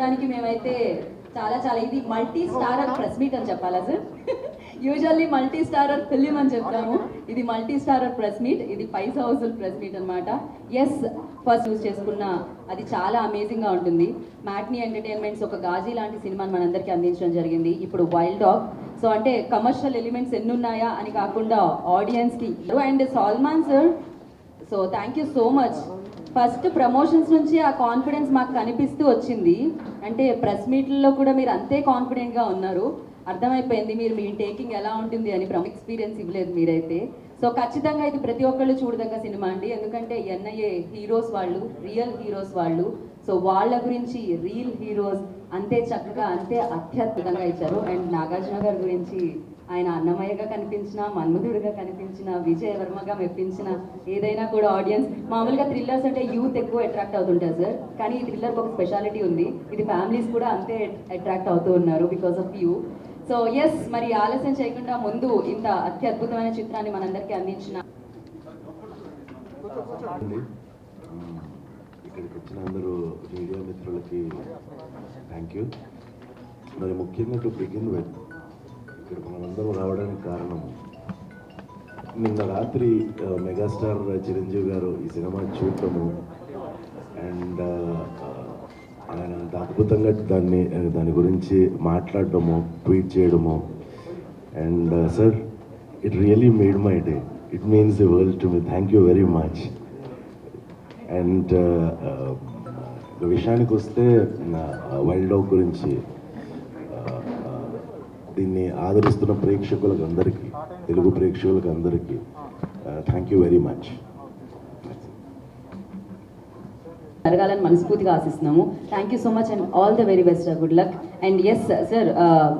చెప్పడానికి మేమైతే చాలా చాలా ఇది మల్టీ స్టారర్ ప్రెస్ మీట్ అని చెప్పాలా sir? Usually multi starrer film అని చెప్తాము, ఇది మల్టీ స్టారర్ ప్రెస్ మీట్, ఇది 5 హౌస్ఫుల్ ప్రెస్ మీట్ అనమాట. ఎస్, ఫస్ట్ యూజ్ చేసుకున్న అది చాలా అమేజింగ్గా ఉంటుంది. మ్యాట్నీ ఎంటర్టైన్మెంట్స్ ఒక గాజీ లాంటి సినిమాని మనందరికీ అందించడం జరిగింది. ఇప్పుడు వైల్డ్ డాగ్, సో అంటే కమర్షియల్ ఎలిమెంట్స్ ఎన్ని ఉన్నాయా అని కాకుండా ఆడియన్స్కి. And Salman sir, so thank you so much. First promotions నుంచి ఆ కాన్ఫిడెన్స్ మాకు కనిపిస్తూ వచ్చింది. అంటే ప్రెస్ మీట్లలో కూడా మీరు అంతే కాన్ఫిడెంట్గా ఉన్నారు, అర్థమైపోయింది మీరు మీ టేకింగ్ ఎలా ఉంటుంది అని. ఎక్స్పీరియన్స్ ఇవ్వలేదు మీరైతే. సో ఖచ్చితంగా ఇది ప్రతి ఒక్కళ్ళు చూడదగ్గ సినిమా అండి, ఎందుకంటే ఎన్ఐఏ హీరోస్ వాళ్ళు, రియల్ హీరోస్ వాళ్ళు. సో వాళ్ళ గురించి రియల్ హీరోస్ అంతే చక్కగా అంతే అత్యద్భుతంగా ఇచ్చారు. అండ్ నాగార్జున గారి గురించి ఆయన అన్నమయ్యగా కనిపించిన, మన్మధుడిగా కనిపించిన, విజయ్ వర్మగా మెప్పించిన, ఏదైనా కూడా ఆడియన్స్ మామూలుగా థ్రిల్లర్స్ అంటే యూత్ ఎక్కువ అట్రాక్ట్ అవుతుంటారు సార్, కానీ ఈ థ్రిల్లర్కి ఒక స్పెషాలిటీ ఉంది, ఇది ఫ్యామిలీస్ కూడా అంతే అట్రాక్ట్ అవుతూ ఉన్నారు because of you. So yes, మరి ఆలస్యం చేయకుండా ముందు ఇంత అత్యద్భుతమైన చిత్రాన్ని మనందరికీ అందించిన ఇక్కడికి వచ్చిన అందరూ మీడియా మిత్రులకి థ్యాంక్ యూ. మరి ముఖ్యంగా టు బిగిన్ విత్, ఇక్కడ మనందరం రావడానికి కారణం నిన్న రాత్రి మెగాస్టార్ చిరంజీవి గారు ఈ సినిమా చూడటము అండ్ ఆయన అంత అద్భుతంగా దాని గురించి మాట్లాడటము, ట్వీట్ చేయడము. And sir, it really made my day, it means the world to me. Thank you very much. And విషయానికి వస్తే వైల్డ్ డాగ్ గురించి, దీన్ని ఆదరిస్తున్న ప్రేక్షకులకు అందరికీ, తెలుగు ప్రేక్షకులకు అందరికీ థ్యాంక్ యూ వెరీ మచ్. జరగాలని మనస్ఫూర్తిగా ఆశిస్తున్నాము. Thank you so much and all the very best, good luck. And yes sir,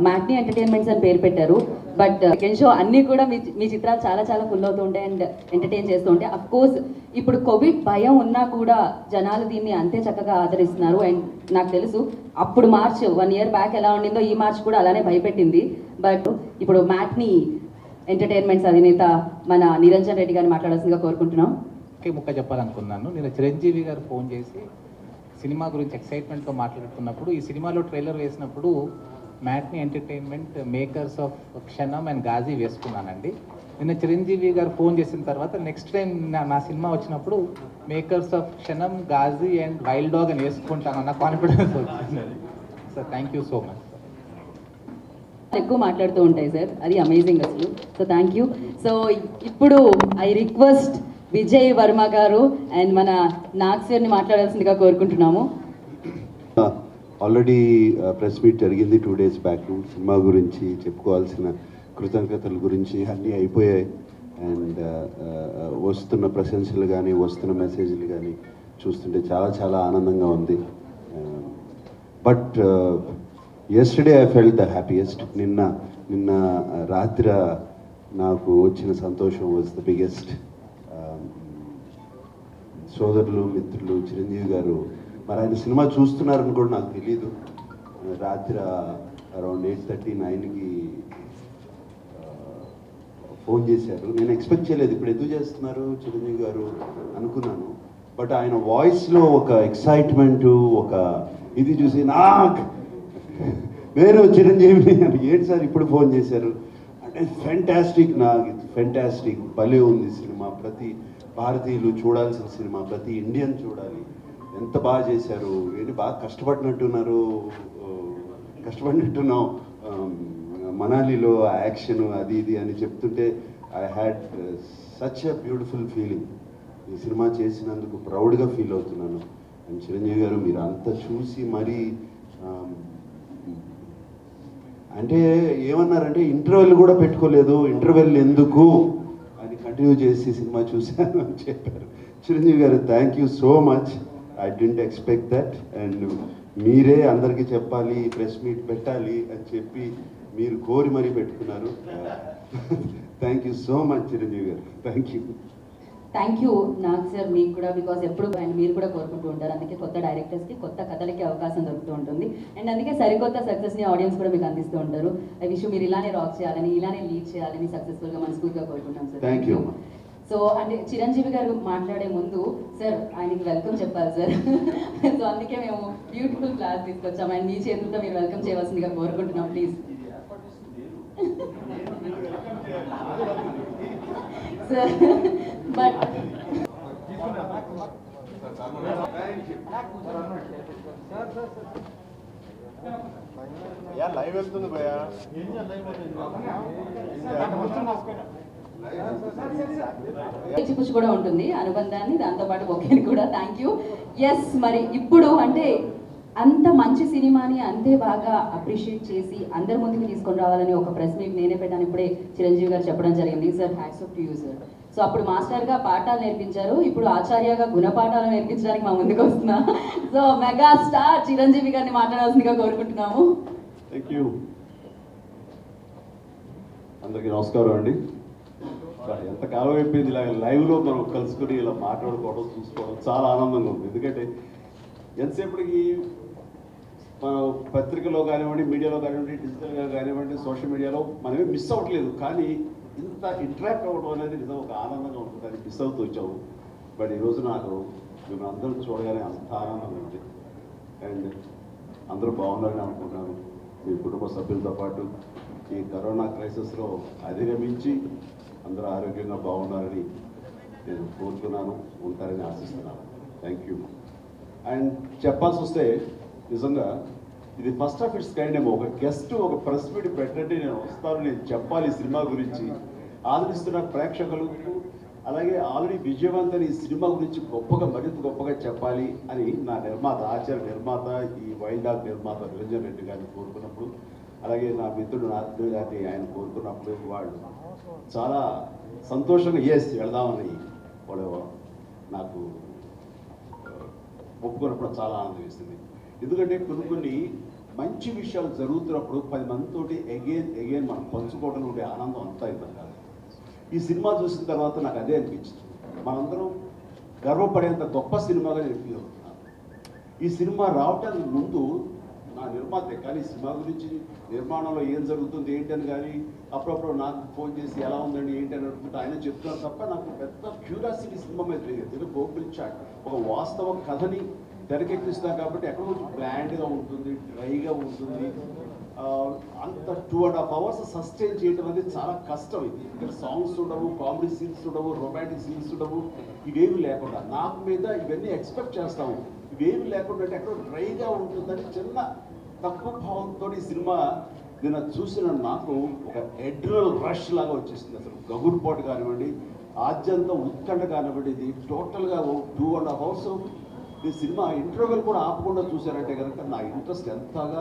Matinee Entertainments అని పేరు పెట్టారు, బట్ సెకండ్ షో అన్నీ కూడా మీ చిత్రాలు చాలా చాలా ఫుల్ అవుతూ ఉంటాయి అండ్ ఎంటర్టైన్ చేస్తూ ఉంటాయి. అఫ్ కోర్స్ ఇప్పుడు కోవిడ్ భయం ఉన్నా కూడా జనాలు దీన్ని అంతే చక్కగా ఆదరిస్తున్నారు. అండ్ నాకు తెలుసు అప్పుడు మార్చ్ 1 year బ్యాక్ ఎలా ఉండిందో ఈ మార్చ్ కూడా అలానే భయపెట్టింది. బట్ ఇప్పుడు మ్యాట్నీ ఎంటర్టైన్మెంట్స్ అధినేత మన నిరంజన్ రెడ్డి గారిని మాట్లాడాల్సిందిగా కోరుకుంటున్నాం. ముక్క చెప్పాలనుకున్నాను. నేను చిరంజీవి గారు ఫోన్ చేసి సినిమా గురించి ఎక్సైట్మెంట్తో మాట్లాడుతున్నప్పుడు, ఈ సినిమాలో ట్రైలర్ వేసినప్పుడు మ్యాట్నీ ఎంటర్టైన్మెంట్ మేకర్స్ ఆఫ్ క్షణం అండ్ గాజీ వేసుకున్నానండి. నిన్న చిరంజీవి గారు ఫోన్ చేసిన తర్వాత నెక్స్ట్ టైం నా సినిమా వచ్చినప్పుడు మేకర్స్ ఆఫ్ క్షణం, గాజీ అండ్ వైల్డ్ డాగ్ అని వేసుకుంటానన్న కాన్ఫిడెన్స్ వచ్చింది. Sir thank you so much. ఎక్కువ మాట్లాడుతూ ఉంటాయి సార్, అది అమేజింగ్ అసలు. So thank you. సో ఇప్పుడు ఐ రిక్వెస్ట్ విజయ్ వర్మ గారు అండ్ మన నాగ్ సార్ని మాట్లాడాల్సిందిగా కోరుకుంటున్నాము. ఆల్రెడీ ప్రెస్ మీట్ జరిగింది 2 days బ్యాక్. సినిమా గురించి చెప్పుకోవాల్సిన కృతజ్ఞతల గురించి అన్నీ అయిపోయాయి. అండ్ వస్తున్న ప్రశంసలు కానీ, వస్తున్న మెసేజ్లు కానీ చూస్తుంటే చాలా చాలా ఆనందంగా ఉంది. But yesterday I felt the happiest. నిన్న రాత్రి నాకు వచ్చిన సంతోషం వాజ్ ద బిగ్గెస్ట్. సోదరులు, మిత్రులు, చిరంజీవి గారు మరి ఆయన సినిమా చూస్తున్నారని కూడా నాకు తెలీదు. రాత్రి అరౌండ్ 8:30-9కి ఫోన్ చేశారు. నేను ఎక్స్పెక్ట్ చేయలేదు, ఇప్పుడు ఎందుకు చేస్తున్నారు చిరంజీవి గారు అనుకున్నాను. బట్ ఆయన వాయిస్లో ఒక ఎక్సైట్మెంటు, ఒక ఇది చూసి నేను చిరంజీవిని ఏంటి సార్ ఇప్పుడు ఫోన్ చేశారు అంటే ఫెంటాస్టిక్, నాకు ఫెంటాస్టిక్, భలే ఉంది సినిమా. ప్రతి భారతీయులు చూడాల్సిన సినిమా, ప్రతి ఇండియన్ చూడాలి. ఎంత బాగా చేశారు, ఏంటి బాగా కష్టపడినట్టున్నాం మనాలిలో యాక్షన్ అది ఇది అని చెప్తుంటే I had such a beautiful feeling. ఈ సినిమా చేసినందుకు ప్రౌడ్గా ఫీల్ అవుతున్నాను. అండ్ చిరంజీవి గారు మీరు అంతా చూసి మరీ అంటే ఏమన్నారంటే ఇంటర్వెల్ కూడా పెట్టుకోలేదు, ఇంటర్వెల్ ఎందుకు అని కంటిన్యూ చేసి సినిమా చూశాను అని చెప్పారు. Chiranjeevi garu thank you so much. I didn't expect that. And మీరే అందరికీ చెప్పాలి, ప్రెస్ మీట్ పెట్టాలి అని చెప్పి మీరు కోరి మరీ పెట్టుకున్నారు. Thank you so much Chiranjeevi garu, thank you. Thank you Nag sir, మీకు కూడా, బికాస్ ఎప్పుడు అండ్ మీరు కూడా కోరుకుంటూ ఉంటారు. అందుకే కొత్త డైరెక్టర్స్కి, కొత్త కథలకి అవకాశం దొరుకుతూ ఉంటుంది. అండ్ అందుకే సరికొత్త సక్సెస్ని ఆడియన్స్ కూడా మీకు అందిస్తూ ఉంటారు. ఐ విష్ మీరు ఇలానే రాక్ చేయాలని, ఇలానే లీడ్ చేయాలని సక్సెస్ఫుల్గా మనస్ఫూర్తిగా కోరుకుంటాం సార్. Thank you. సో అంటే చిరంజీవి గారు మాట్లాడే ముందు సార్ ఆయనకి వెల్కమ్ చెప్పాలి సార్. సో అందుకే మేము బ్యూటిఫుల్ క్లాస్ తీసుకొచ్చాం. అండ్ మీ చేతులతో మీరు వెల్కమ్ చేయవలసిందిగా కోరుకుంటున్నాం ప్లీజ్. సార్ బట్ లైవ్ వెళ్తుంది భయ్యా. చిపుచ్చు కూడా ఉంటుంది అనుబంధాన్ని, దాంతోపాటు ఒకేని కూడా. Thank you. ఎస్, మరి ఇప్పుడు అంటే అంత మంచి సినిమాని అంతే బాగా అప్రిషియేట్ చేసి అందరి ముందుకు తీసుకొని రావాలని ఒక ప్రెస్ మీట్ నేనే పెట్టాను. ఇప్పుడే చిరంజీవి గారు చెప్పడం జరిగింది. Sir hats off to you sir. So అప్పుడు మాస్టర్గా పాఠాలు నేర్పించారు, ఇప్పుడు ఆచార్యగా గుణపాఠాలు నేర్పించడానికి మా ముందుకు వస్తున్నా. సో మెగా స్టార్ చిరంజీవి గారిని మాట్లాడాల్సిందిగా కోరుకుంటున్నాము. Thank you. అందరికీ నమస్కారం అండి. ఎంత కాలం అయిపోయింది ఇలా లైవ్లో మనం కలుసుకుని ఇలా మాట్లాడుకోవడం చూసుకోవడం చాలా ఆనందంగా ఉంది. ఎందుకంటే ఎంతసేపటికి మన పత్రికలో కానివ్వండి, మీడియాలో కానివ్వండి, డిజిటల్గా కానివ్వండి, సోషల్ మీడియాలో మనమే మిస్ అవ్వట్లేదు. కానీ ఇంత ఇంటరాక్ట్ అవ్వడం అనేది నిజం ఒక ఆనందంగా ఉంటుంది. అది మిస్ అవుతూ వచ్చాము. బట్ ఈరోజు నాకు మిమ్మల్ని అందరూ చూడగానే అంత ఆనందంగా ఉంది. అండ్ అందరూ బాగున్నారని అనుకుంటున్నాను. మీ కుటుంబ సభ్యులతో పాటు ఈ కరోనా క్రైసిస్లో అధిగమించి అందరూ ఆరోగ్యంగా బాగున్నారని నేను కోరుతున్నాను, ఉంటారని ఆశిస్తున్నాను. Thank you. అండ్ చెప్పాల్సి వస్తే నిజంగా ఇది ఫస్ట్ ఆఫ్ ఇట్స్ కైండ్ ఏమో. ఒక గెస్ట్ ఒక ప్రెస్ మీట్ పెట్టండి, నేను వస్తాను, నేను చెప్పాలి ఈ సినిమా గురించి, ఆదరిస్తున్న ప్రేక్షకులకు అలాగే ఆల్రెడీ విజయవంతని ఈ సినిమా గురించి గొప్పగా మరింత గొప్పగా చెప్పాలి అని నా నిర్మాత, ఆచార్య నిర్మాత, ఈ వైల్డ్ డాగ్ నిర్మాత నిరంజన్ రెడ్డి గారిని కోరుకున్నప్పుడు, అలాగే నా మిత్రుడు నాథ్ గారిని ఆయన కోరుకున్నప్పుడు వాళ్ళు చాలా సంతోషంగా వెళదామని వాళ్ళు నాకు ఒప్పుకున్నప్పుడు చాలా ఆనందం వేస్తుంది. ఎందుకంటే కొన్ని మంచి విషయాలు జరుగుతున్నప్పుడు 10 మందితోటి ఎగైన్ మనం పంచుకోవడం ఉండే ఆనందం అంతా ఇవ్వదు కాదు. ఈ సినిమా చూసిన తర్వాత నాకు అదే అనిపించింది. మనందరం గర్వపడేంత గొప్ప సినిమాగా నేను ఫీల్ అవుతున్నాను. ఈ సినిమా రావడానికి ముందు నా నిర్మాతే కానీ సినిమా గురించి నిర్మాణంలో ఏం జరుగుతుంది ఏంటని కానీ అప్పుడప్పుడు నాకు ఫోన్ చేసి ఎలా ఉందండి ఏంటని అనుకుంటే ఆయన చెప్తున్నారు తప్ప నాకు పెద్ద క్యూరియాసిటీ సినిమా మీద లేదు. గోకుల్ చాట్ ఒక వాస్తవ కథని తెరకెక్కిస్తాం కాబట్టి ఎక్కడ కొంచెం బ్లాండ్గా ఉంటుంది, డ్రైగా ఉంటుంది. అంత 2.5 hours సస్టైన్ చేయడం అనేది చాలా కష్టం. ఇది ఇక్కడ సాంగ్స్ ఉండవు, కామెడీ సీన్స్ ఉండవు, రొమాంటిక్ సీన్స్ ఉండవు, ఇవేమి లేకుండా నాకు మీద ఇవన్నీ ఎక్స్పెక్ట్ చేస్తాము. ఇవేమి లేకుండా అంటే ఎక్కడో డ్రైగా ఉంటుందని చిన్న తక్కువ భావంతో ఈ సినిమా నేను చూసిన నాకు ఒక ఎడ్రల్ రష్ లాగా వచ్చేసింది. అసలు గగుర్పాటు కానివ్వండి, ఆద్యంతం ఉత్కంఠ కానివ్వండి, ఇది టోటల్గా 2.5 hours ఈ సినిమా ఇంటర్వెల్ కూడా ఆపకుండా చూశారంటే కనుక నా ఇంట్రెస్ట్ ఎంతగా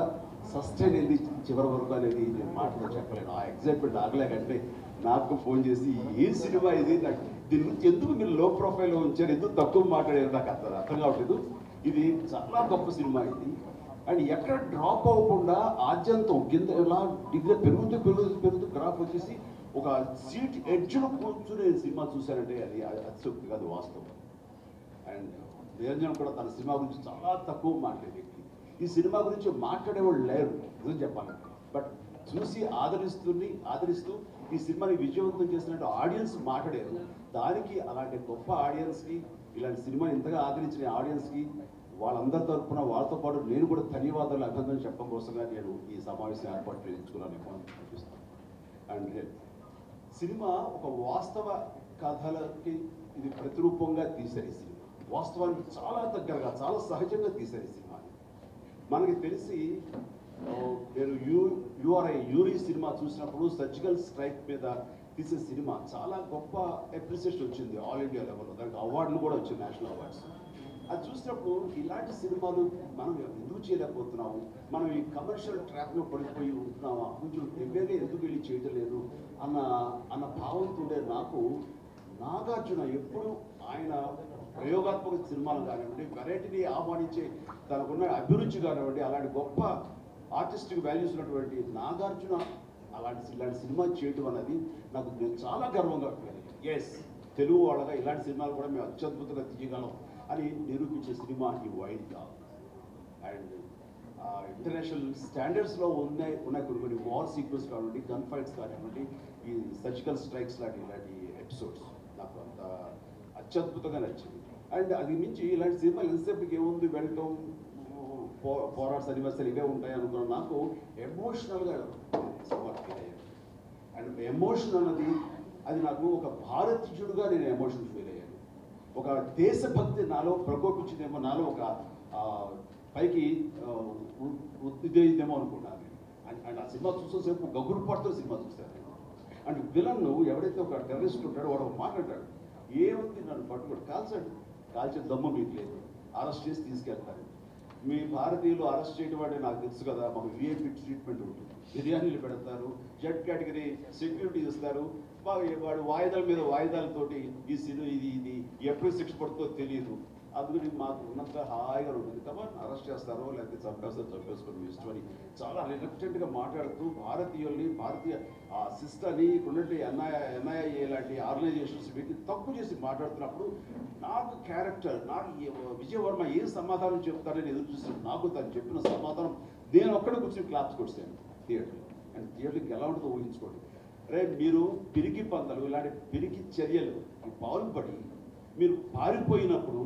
సస్టైన్ అయింది చివరి వరకు అనేది నేను మాటలో చెప్పలేను. ఆ ఎగ్జైట్మెంట్ ఆగలేకంటే నాకు ఫోన్ చేసి ఏ సినిమా ఇది, నాకు దీని గురించి ఎందుకు మీరు లో ప్రొఫైల్లో ఉంచారు, ఎందుకు తక్కువ మాట్లాడారు నాకు అర్థం కావట్లేదు. ఇది చాలా గొప్ప సినిమా ఇది. అండ్ ఎక్కడ డ్రాప్ అవ్వకుండా ఆద్యంతం కింద ఇలా డిగ్రీ పెరుగుతూ గ్రాఫ్ వచ్చేసి ఒక సీట్ ఎడ్జ్లో కూర్చుని సినిమా చూశారంటే అది అతిశక్తి కాదు, వాస్తవం. అండ్ నిరంజన్ కూడా తన సినిమా గురించి చాలా తక్కువ మాట్లాడే వ్యక్తి. ఈ సినిమా గురించి మాట్లాడేవాళ్ళు లేరు నిజం చెప్పాలంటే. బట్ చూసి ఆదరిస్తూ ఈ సినిమాని విజయవంతం చేసినట్టు ఆడియన్స్ మాట్లాడారు. దానికి అలాంటి గొప్ప ఆడియన్స్కి, ఇలాంటి సినిమా ఇంతగా ఆదరించిన ఆడియన్స్కి వాళ్ళందరి తరఫున వాళ్ళతో పాటు నేను కూడా ధన్యవాదాలు అభినందనలు చెప్పడం కోసంగా నేను ఈ సమావేశం ఏర్పాటు చేయించుకున్నాను అనిపిస్తాను. అండ్ సినిమా ఒక వాస్తవ కథలకి ఇది ప్రతిరూపంగా తీశారు. ఈ సినిమా వాస్తవానికి చాలా దగ్గరగా చాలా సహజంగా తీశారు ఈ సినిమాని. మనకి తెలిసి నేను యూఆర్ఐ యూరీ సినిమా చూసినప్పుడు సర్జికల్ స్ట్రైక్ మీద తీసే సినిమా చాలా గొప్ప అప్రిసియేషన్ వచ్చింది ఆల్ ఇండియా లెవెల్లో. దానికి అవార్డులు కూడా వచ్చింది, నేషనల్ అవార్డ్స్. అది చూసినప్పుడు ఇలాంటి సినిమాలు మనం ఎందుకు చేయలేకపోతున్నాము, మనం ఈ కమర్షియల్ ట్రాక్లో పడిపోయి ఉంటున్నామా, కొంచెం దగ్గరగా ఎందుకు వెళ్ళి చేయటం లేదు అన్న భావంతో నాకు నాగార్జున ఎప్పుడు ఆయన ప్రయోగాత్మక సినిమాలు కానివ్వండి, వెరైటీని ఆహ్వానించే తనకున్న అభిరుచి కానివ్వండి, అలాంటి గొప్ప ఆర్టిస్టిక్ వాల్యూస్ ఉన్నటువంటి నాగార్జున ఇలాంటి సినిమా చేయటం అనేది నాకు నేను చాలా గర్వంగా ఎస్ తెలుగు వాళ్ళగా ఇలాంటి సినిమాలు కూడా మేము అత్యద్భుతంగా తీయగలం అని నిరూపించే సినిమా ఈ వైల్డ్ డాగ్. అండ్ ఇంటర్నేషనల్ స్టాండర్డ్స్లో ఉన్నాయి కొన్ని వార్ సీక్వెన్స్ కానివ్వండి, గన్ ఫైట్స్ కానివ్వండి, ఈ సర్జికల్ స్ట్రైక్స్ ఇలాంటి ఎపిసోడ్స్ నాకు అంత అత్యద్భుతంగా నచ్చింది. అండ్ అది మించి ఇలాంటి సినిమాలు ఎంతసేపటికి ఏముంది వెళ్ళటం, పోరాట సన్నివేశాలు ఇవే ఉంటాయి అనుకున్నాను. నాకు ఎమోషనల్గా సినిమా ఫీల్ అయ్యాను. అండ్ ఎమోషన్ అన్నది అది నాకు ఒక భారతీయుడుగా నేను ఎమోషన్ ఫీల్ అయ్యాను. ఒక దేశభక్తి నాలో ప్రకోపించిందేమో, నాలో ఒక పైకి ఇదేమో అనుకున్నాను నేను. అండ్ ఆ సినిమా చూసేసేపు గగురు పడుతూ సినిమా చూస్తాను నేను. అండ్ విలన్ ఎవడైతే ఒక టెర్రరిస్ట్ ఉంటాడో వాడు ఒక మాట అంటాడు, ఏముంది నన్ను పట్టుకోడు, కాల్చే దమ్ము మీకు లేదు, అరెస్ట్ చేసి తీసుకెళ్తారు. మీ భారతీయులు అరెస్ట్ చేయడం వాడే నాకు తెలుసు కదా, మాకు విఐపి ట్రీట్మెంట్ ఉంటుంది, బిర్యానీలు పెడతారు, జెడ్ కేటగిరీ సెక్యూరిటీ ఇస్తారు, వాడు వాయిదాల మీద వాయిదాలతోటి ఈ సినిమా ఇది ఎప్పుడు శిక్ష పడుతుందో తెలియదు. అందుకని మాకు ఉన్నంత హాయిగా ఉంటుంది. కాబట్టి అరెస్ట్ చేస్తారో లేకపోతే చంపేసుకొని ఇష్టమని చాలా రిలక్టెంట్గా మాట్లాడుతూ భారతీయుల్ని, భారతీయ సిస్టర్ని, ఇప్పుడున్నట్టు ఎన్ఐఏ లాంటి ఆర్గనైజేషన్స్ వీటిని తప్పు చేసి మాట్లాడుతున్నప్పుడు నాకు క్యారెక్టర్, నాకు విజయవర్మ ఏ సమాధానం చెప్తారని ఎదురు చూస్తున్నాను. నాకు తను చెప్పిన సమాధానం నేను ఒక్కడ కూర్చొని క్లాప్స్ కొట్టాను థియేటర్లో. అండ్ థియేటర్కి ఎలా ఉంటుందో ఊహించుకోండి. రే మీరు పిరికి పందలు, ఇలాంటి పిరికి చర్యలు పాల్పడి మీరు పారిపోయినప్పుడు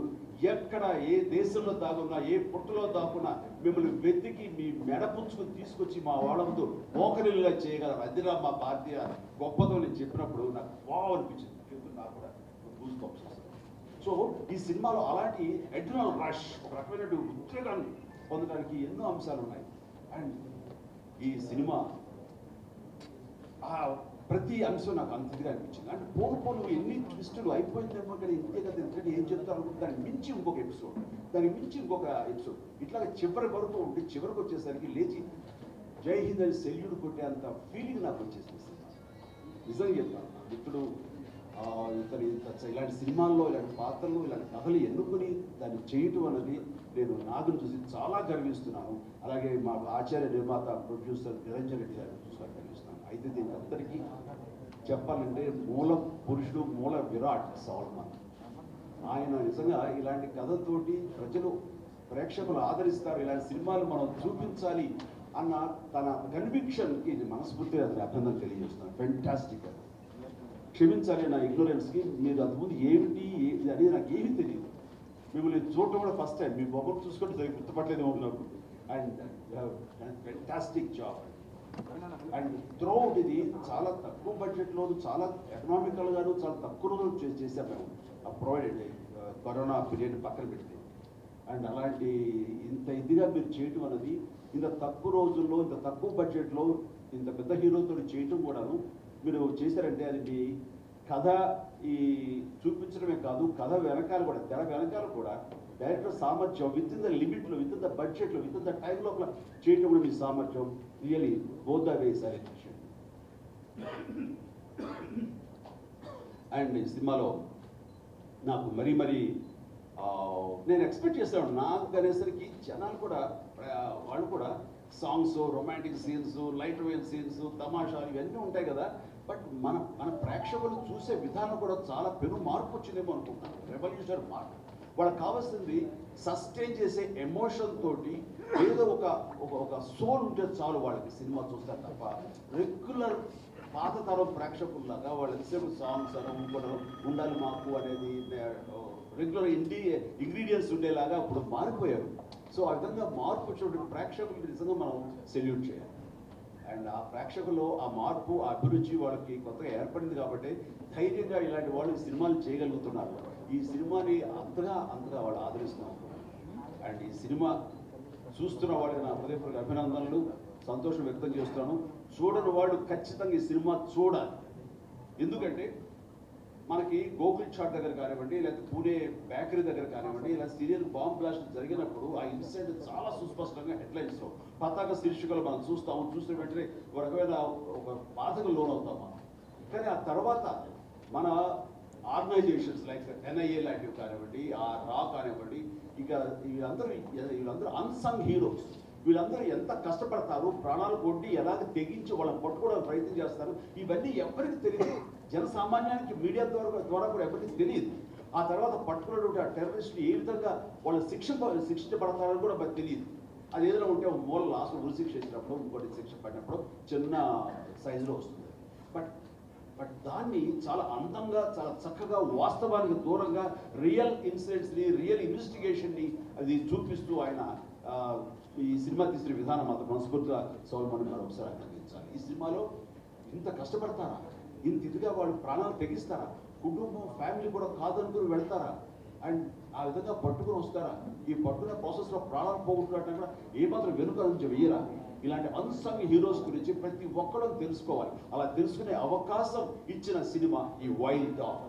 ఎక్కడ ఏ దేశంలో దాగున్నా, ఏ పుట్టలో దాక్కున్నా మిమ్మల్ని వెతికి మీ మెడపుచ్చుకుని తీసుకొచ్చి మా వాళ్ళ ముందు మోకరిల్లా చేయగలరు. అదిరా మా భారతీయ గొప్పతో నేను చెప్పినప్పుడు నాకు బాగా అనిపించింది. నాకు కూడా గూస్ బంప్స్ వస్తాయి. సో ఈ సినిమాలో అలాంటి అడ్రినల్ రష్, ఒక రకమైన ఉద్రేకాన్ని పొందడానికి ఎన్నో అంశాలు ఉన్నాయి. అండ్ ఈ సినిమా ప్రతి అంశం నాకు అంతగా అనిపించింది. అంటే పోను ఎన్ని ట్విస్టులు అయిపోయిందేమో కానీ ఇంతే కదా, ఎందుకంటే ఏం చెప్తారు అనుకుంటే దానికి మించి ఇంకొక ఎపిసోడ్, దానికి మించి ఇంకొక ఎపిసోడ్, ఇట్లాగే చివరి వరకు ఉండి చివరికి వచ్చేసరికి లేచి జై హింద్ అని సెల్యూట్ కొట్టేంత ఫీలింగ్ నాకు వచ్చేసింది. నిజంగా చెప్తాను, ఇప్పుడు ఇలాంటి సినిమాల్లో ఇలాంటి పాత్రలు, ఇలాంటి కథలు ఎన్నుకొని దాన్ని చేయటం అనేది నేను నాగును చూసి చాలా గర్విస్తున్నాను. అలాగే మా ఆచార్య నిర్మాత ప్రొడ్యూసర్ నిరంజన్ రెడ్డి గారిని చూసి గర్విస్తున్నాను. అయితే దీనికి అందరికీ చెప్పాలంటే మూల పురుషుడు, మూల విరాట్ సల్మాన్. ఆయన నిజంగా ఇలాంటి కథతోటి ప్రజలు, ప్రేక్షకులు ఆదరిస్తారు, ఇలాంటి సినిమాలు మనం చూపించాలి అన్న తన కన్విక్షన్కి మనస్ఫూర్తిగా అభినందన తెలియజేస్తున్నాను. ఫెంటాస్టిక్. క్షమించాలి నా ఇగ్నోరెన్స్కి, మీరు అంతకుముందు ఏమిటి అనేది నాకు ఏమీ తెలియదు. మిమ్మల్ని చూడటం కూడా ఫస్ట్ టైం, మీ బొమ్మలు చూసుకుంటే సరిగ్గా గుర్తుపట్టలేదేమో నాకు. And fantastic job. And throughout ఇది చాలా తక్కువ బడ్జెట్లో, చాలా ఎకనామికల్గాను చాలా తక్కువ రోజులు చేసాం మేము. ప్రొవైడెడ్ కరోనా పీరియడ్ పక్కన పెడితే. అండ్ అలాంటి ఇంత ఇదిగా మీరు చేయటం అనేది, ఇంత తక్కువ రోజుల్లో, ఇంత తక్కువ బడ్జెట్లో, ఇంత పెద్ద హీరోతో చేయటం కూడాను మీరు చేశారంటే అది మీ కథ ఈ చూపించడమే కాదు, కథ వెనకాల కూడా, తెర వెనకాల కూడా డైరెక్టర్ సామర్థ్యం, విత్ ఇన్ ద లిమిట్లో, విత్ ఇన్ ద బడ్జెట్లో, విత్ ఇన్ ద టైం లోపల చేయటం కూడా మీ సామర్థ్యం really both the ways I appreciate. And ఈ సినిమాలో నాకు మరీ నేను ఎక్స్పెక్ట్ చేస్తాను, నాకు అనేసరికి జనాలు కూడా, వాళ్ళు కూడా songs, romantic scenes, light wave scenes, తమాషాలు ఇవన్నీ ఉంటాయి కదా. బట్ మన ప్రేక్షకులు చూసే విధానం కూడా చాలా పెను మార్పు వచ్చిందేమో అనుకుంటున్నాను. రెవల్యూషనరీ మార్పు. వాళ్ళకి కావాల్సింది సస్టైన్ చేసే ఎమోషన్ తోటి ఏదో ఒక సోల్ ఉంటే చాలు వాళ్ళకి సినిమా చూస్తారు తప్ప, రెగ్యులర్ పాత తరం ప్రేక్షకుల్లాగా వాళ్ళు ఎంతసేపు సాంగ్స్ అని ఇంకోటం ఉండాలి మాకు అనేది రెగ్యులర్ ఇంగ్రీడియంట్స్ ఉండేలాగా ఇప్పుడు మారిపోయారు. సో ఆ విధంగా మార్పు వచ్చినటువంటి ప్రేక్షకులకి నిజంగా మనం సెల్యూట్ చేయాలి. అండ్ ఆ ప్రేక్షకుల్లో ఆ మార్పు, ఆ అభిరుచి వాళ్ళకి కొత్తగా ఏర్పడింది కాబట్టి ధైర్యంగా ఇలాంటి వాళ్ళు సినిమాలు చేయగలుగుతున్నారు. ఈ సినిమాని అంతగా వాళ్ళు ఆదరిస్తున్నారు. అండ్ ఈ సినిమా చూస్తున్న వాళ్ళకి నా హృదయపూర్వక అభినందనలు, సంతోషం వ్యక్తం చేస్తున్నాను. చూడని వాళ్ళు ఖచ్చితంగా ఈ సినిమా చూడాలి. ఎందుకంటే మనకి గోకుల్ చాట్ దగ్గర కానివ్వండి, లేకపోతే పూణే బేకరీ దగ్గర కానివ్వండి, ఇలా సీరియల్ బాంబ్ బ్లాస్ట్ జరిగినప్పుడు ఆ ఇన్సిడెంట్ చాలా సుస్పష్టంగా హెడ్లైన్స్లో పతాక శీర్షికలు మనం చూస్తాము. చూసిన వెంటనే ఒక రకమైన ఒక బాధకు లోనవుతాము. కానీ ఆ తర్వాత మన ఆర్గనైజేషన్స్ లైక్ ఎన్ఐఏ లాంటివి కానివ్వండి, ఆ రా కానివ్వండి, ఇక వీళ్ళందరూ అన్సంగ్ హీరోస్. వీళ్ళందరూ ఎంత కష్టపడతారు, ప్రాణాలు కొట్టి ఎలాగ తెగించి వాళ్ళని పట్టుకోవడానికి ప్రయత్నం చేస్తారు, ఇవన్నీ ఎవరికి తెలియదు. జనసామాన్యానికి మీడియా ద్వారా కూడా ఎవరికి తెలియదు. ఆ తర్వాత పట్టుకున్నటువంటి ఆ టెర్రరిస్టులు ఏ విధంగా వాళ్ళు శిక్షించబడతారని కూడా మనకు తెలియదు. అది ఏదైనా ఉంటే ఒక మూల లాస్ట్ ఉరి శిక్ష ఇచ్చినప్పుడు, ఇంకోటి శిక్ష పడినప్పుడు చిన్న సైజులో వస్తుంది. బట్ బట్ దాన్ని చాలా అందంగా, చాలా చక్కగా, వాస్తవానికి దూరంగా రియల్ ఇన్సిడెంట్స్ని, రియల్ ఇన్వెస్టిగేషన్ని అది చూపిస్తూ ఆయన ఈ సినిమా తీసిన విధానం అంత మనస్ఫూర్తిగా సోల్మన్ గారు ఒకసారి అభినందించాలి. ఈ సినిమాలో ఇంత కష్టపడతారా, ఇంత ఇదిగా వాళ్ళు ప్రాణాలు తెగిస్తారా, కుటుంబం ఫ్యామిలీ కూడా కాదనుకుని వెళ్తారా, అండ్ ఆ విధంగా పట్టుకుని వస్తారా, ఈ పట్టుకునే ప్రాసెస్లో ప్రాణాలు పోగొట్టుకుంటే కూడా ఏమాత్రం వెనుక నుంచి వెయ్యరా. ఇలాంటి అన్సంగ్ హీరోస్ గురించి ప్రతి ఒక్కరూ తెలుసుకోవాలి. అలా తెలుసుకునే అవకాశం ఇచ్చిన సినిమా ఈ వైల్డ్ డాగ్.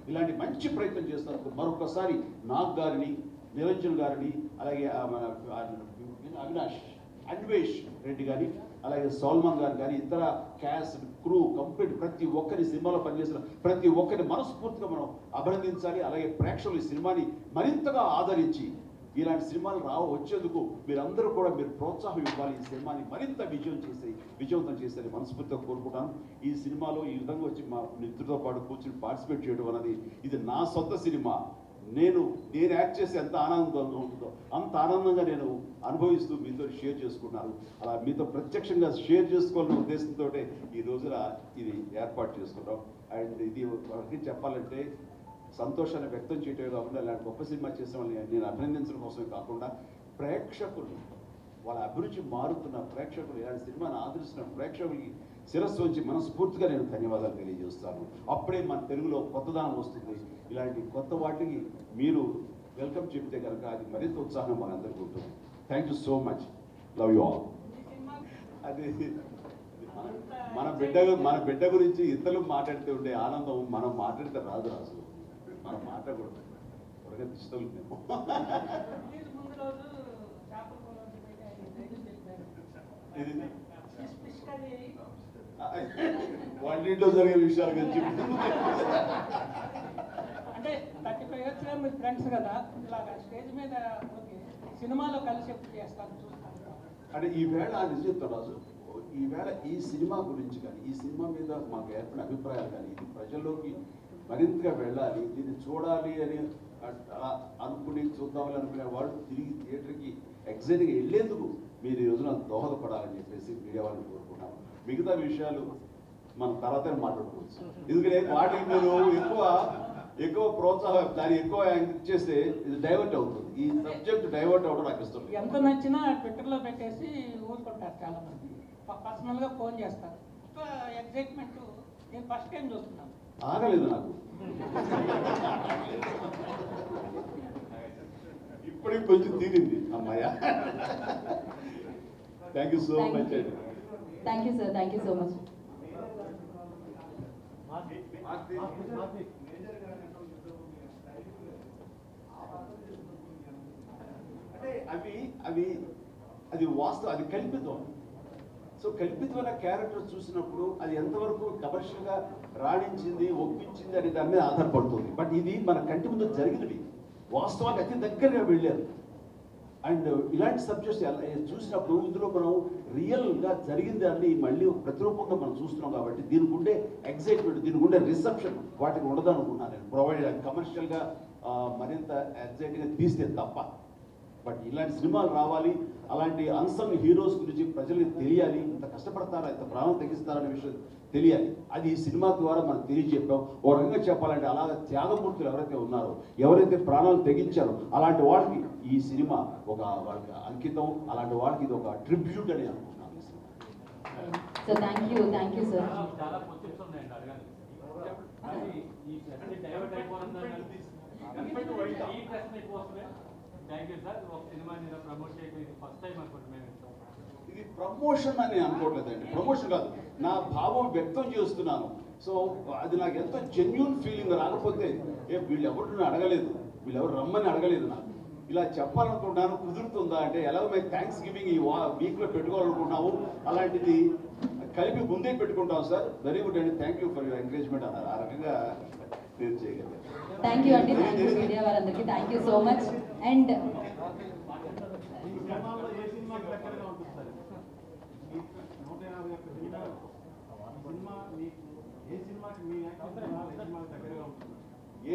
ఇలాంటి మంచి ప్రయత్నం చేస్తున్నందుకు మరొకసారి నాగ్ గారిని, నిరంజన్ గారిని, అలాగే అన్వేష్ రెడ్డి గారి, అలాగే సల్మాన్ గారు కానీ, ఇతర క్యాస్ట్, క్రూ, కంప్లీట్ ప్రతి ఒక్కరి సినిమాలో పనిచేసిన ప్రతి ఒక్కరిని మనస్ఫూర్తిగా మనం అభినందించాలి. అలాగే ప్రేక్షకులు ఈ సినిమాని మరింతగా ఆదరించి ఇలాంటి సినిమాలు వచ్చేందుకు మీరందరూ కూడా మీరు ప్రోత్సాహం ఇవ్వాలి. ఈ సినిమాని మరింత విజయవంతం చేసేది మనస్ఫూర్తిగా కోరుకుంటాను. ఈ సినిమాలో ఈ విధంగా వచ్చి మా మిత్రులతో పాటు కూర్చొని పార్టిసిపేట్ చేయడం అనేది ఇది నా సొంత సినిమా. నేను యాక్ట్ చేసి ఎంత ఆనందంగా ఉంటుందో అంత ఆనందంగా నేను అనుభవిస్తూ మీతో షేర్ చేసుకున్నాను. అలా మీతో ప్రత్యక్షంగా షేర్ చేసుకోవాలనే ఉద్దేశంతో ఈ రోజున ఇది ఏర్పాటు చేసుకున్నాం. అండ్ ఇది ఒకరికి చెప్పాలంటే సంతోషాన్ని వ్యక్తం చేయటమే కాకుండా ఇలాంటి గొప్ప సినిమా చేసిన వాళ్ళని నేను అభినందించడం కోసమే కాకుండా ప్రేక్షకులు, వాళ్ళ అభిరుచి మారుతున్న ప్రేక్షకులు, ఇలాంటి సినిమాను ఆదరిస్తున్న ప్రేక్షకులకి శిరస్సు వచ్చి మనస్ఫూర్తిగా నేను ధన్యవాదాలు తెలియజేస్తాను. అప్పుడే మన తెలుగులో కొత్తదనం వస్తుంది. ఇలాంటి కొత్త వాటికి మీరు వెల్కమ్ చెప్తే కనుక అది మరింత ఉత్సాహం మనందరికీ ఉంటుంది. Thank you so much. Love you all. అది మన బిడ్డ గురించి ఇతరులు మాట్లాడితే ఉండే ఆనందం మనం మాట్లాడితే రాదు. రాజు మనం మాట్లాడకూడదు, త్వరగా దిష్టలు మేము వంటింట్లో జరిగే విషయాలు గురించి అంటే 35 years మీ ఫ్రెండ్స్ కదా, ఇలాగా స్టేజ్ మీద సినిమాలో కలిసి ఎప్పుడు చేస్తాను చూస్తాను. అంటే ఈవేళ నిజం చెప్తాను రాజు, ఈవేళ ఈ సినిమా గురించి కానీ, ఈ సినిమా మీద మాకు ఏర్పడిన అభిప్రాయాలు కానీ, ఇది ప్రజల్లోకి మరింతగా వెళ్ళాలి, దీన్ని చూడాలి అని అలా అనుకుని చూద్దామని అనుకునే వాళ్ళు తిరిగి థియేటర్కి ఎగ్జైట్గా వెళ్ళేందుకు మీరు ఈ రోజున దోహదపడాలని చెప్పేసి మీడియా వాళ్ళని కోరుకున్నాం. మిగతా విషయాలు మనం తర్వాత మాట్లాడుకోవచ్చు. ఎందుకంటే వాటికి మీరు ఎక్కువ ప్రోత్సాహం, దాన్ని ఎక్కువ చేస్తే ఇది డైవర్ట్ అవుతుంది. ఈ సబ్జెక్ట్ డైవర్ట్ అవ్వడం నాకు ఇష్టం. ఎంత నచ్చినా ట్విట్టర్లో పెట్టేసి ఊరుకుంటారు చాలా మంది, పర్సనల్గా ఫోన్ చేస్తారు. ఒక ఎగ్జైట్మెంట్ నేను ఫస్ట్ టైం చూస్తున్నాను. ఆగలేదు నాకు, ఇప్పటికి కొంచెం తీరింది అమ్మాయ. థ్యాంక్ యూ సో మచ్ అండి. Thank you sir, thank you so much. అంటే అది వాస్తవం, అది కల్పితం. సో కల్పితమైన క్యారెక్టర్ చూసినప్పుడు అది ఎంతవరకు కమర్షియల్గా రాణించింది, ఒప్పించింది అనే దాని మీద ఆధారపడుతుంది. బట్ ఇది మన కంటి ముందు జరిగినవి, వాస్తవానికి అతి దగ్గరగా వెళ్ళారు. అండ్ ఇలాంటి సబ్జెక్ట్స్ చూసినప్పుడు ఇందులో మనం రియల్గా జరిగిన దాన్ని మళ్ళీ ప్రతిరూపంగా మనం చూస్తున్నాం. కాబట్టి దీనికి ఉండే ఎగ్జైట్మెంట్, దీనికి ఉండే రిసెప్షన్ వాటికి ఉండదు అనుకున్నాను నేను. ప్రొవైడ్ కమర్షియల్గా మరింత ఎగ్జైటింగ్గా తీస్తే తప్ప. బట్ ఇలాంటి సినిమాలు రావాలి, అలాంటి అన్సంగ్ హీరోస్ గురించి ప్రజలకు తెలియాలి. ఇంత కష్టపడతారా, ఇంత ప్రాణం తగ్గిస్తారనే విషయం తెలియాలి. అది ఈ సినిమా ద్వారా మనం తెలియజెప్పాం. ఓ రకంగా చెప్పాలంటే అలాగే త్యాగమూర్తులు ఎవరైతే ఉన్నారో, ఎవరైతే ప్రాణాలు తెగించారో అలాంటి వాళ్ళకి ఈ సినిమా వాళ్ళకి అంకితం. అలాంటి వాళ్ళకి ఇది ఒక ట్రిబ్యూట్ అని అనుకుంటున్నాను ఈ cinema. So thank you sir. చాలా క్వశ్చన్స్ ఉన్నాయండి అడగాలి. ఈ ప్రశ్న డైవర్ట్ అయిపోతుందని ఈ ప్రశ్న కోసమే థ్యాంక్ యూ సార్. ఒక సినిమాని ప్రమోట్ చేయడం ఇది ఫస్ట్ టైం అనుకుంటున్నాను. ఇది ప్రమోషన్ అని అనుకోవట్లేదండి, ప్రమోషన్ కాదు, నా భావం వ్యక్తం చేస్తున్నాను. సో అది నాకు ఎంతో జెన్యూన్ ఫీలింగ్. రాకపోతే వీళ్ళు ఎవరు అడగలేదు, వీళ్ళు ఎవరు రమ్మని అడగలేదు. నాకు ఇలా చెప్పాలనుకుంటున్నాను, కుదురుతుందా అంటే ఎలాగో మేము థ్యాంక్స్ గివింగ్ ఈ వీక్లో పెట్టుకోవాలనుకుంటున్నాము, అలాంటిది కలిపి ముందే పెట్టుకుంటాం సార్. వెరీ గుడ్ అండి, thank you for your encouragement అన్నారు. ఆ రకంగా నేను చేయగలిగాను. థ్యాంక్ యూ అండి, థ్యాంక్ యూ మీడియా వారందరికీ thank you so much. And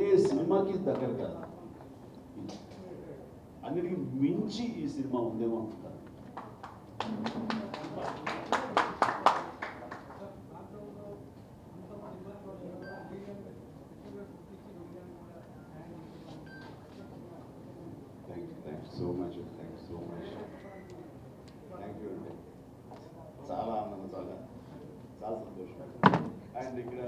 ఏ సినిమాకి దగ్గర కాదు, అన్నిటికీ మించి ఈ సినిమా ఉందేమో అనుకుంటాను. So much, thank you so much, thank you అండి. చాలా ఆనందం, చాలా చాలా సంతోషం. అండ్ ఇక్కడ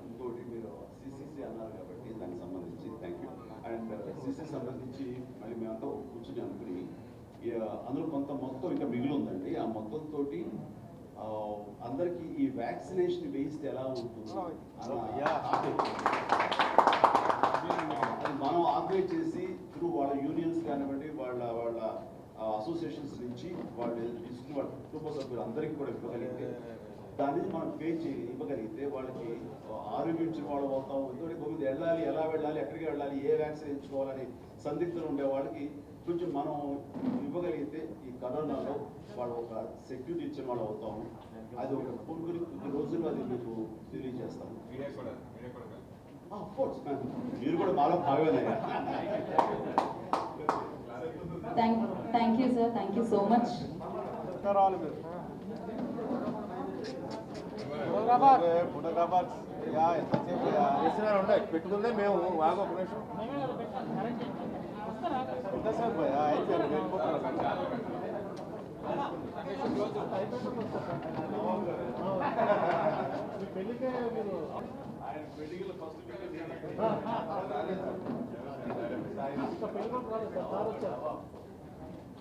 ఇంకోటి మీరు సిసిసి అన్నారు కాబట్టి దానికి సంబంధించి థ్యాంక్ యూ. అండ్ సిసి సంబంధించి మళ్ళీ మేమంతా కూర్చుని అనుకుని అందులో కొంత మొత్తం ఇంకా మిగిలి ఉందండి. ఆ మొత్తంతో అందరికీ ఈ వ్యాక్సినేషన్ వేయిస్తే ఎలా ఉంటుంది మనం ఆపరేట్ చేసి త్రూ వాళ్ళ యూనియన్స్ కానివ్వండి, వాళ్ళ అసోసియేషన్స్ నుంచి వాళ్ళు తీసుకుని వాళ్ళ కుటుంబ సభ్యులు అందరికీ కూడా ఇవ్వగలిగితే, దాన్ని మనం పే ఇవ్వగలిగితే వాళ్ళకి ఆరోగ్యించిన వాళ్ళు అవుతాం. ఎందుకంటే కొద్దిగా వెళ్ళాలి, ఎలా వెళ్ళాలి, ఎక్కడికి వెళ్ళాలి, ఏ వ్యాక్సిన్ ఎంచుకోవాలని సందిగ్ధులు ఉండే వాళ్ళకి కొంచెం మనం ఇవ్వగలిగితే ఈ కరోనాలో వాళ్ళు ఒక సెక్యూరిటీ ఇచ్చిన వాళ్ళు అవుతాము. అది ఒక కొన్ని రోజులు అది మీకు తెలియజేస్తాము. కోర్స్ మీరు కూడా బాగా భాగమయ్యా. Thank you sir, thank you so much. పెట్టుకుందే మేము బాగా ఒక నిమిషం పెళ్లికే మీరు ఆయన పెళ్లిలో ఫస్ట్ పెళ్లి కూడా రాలేదు సార్ వచ్చారు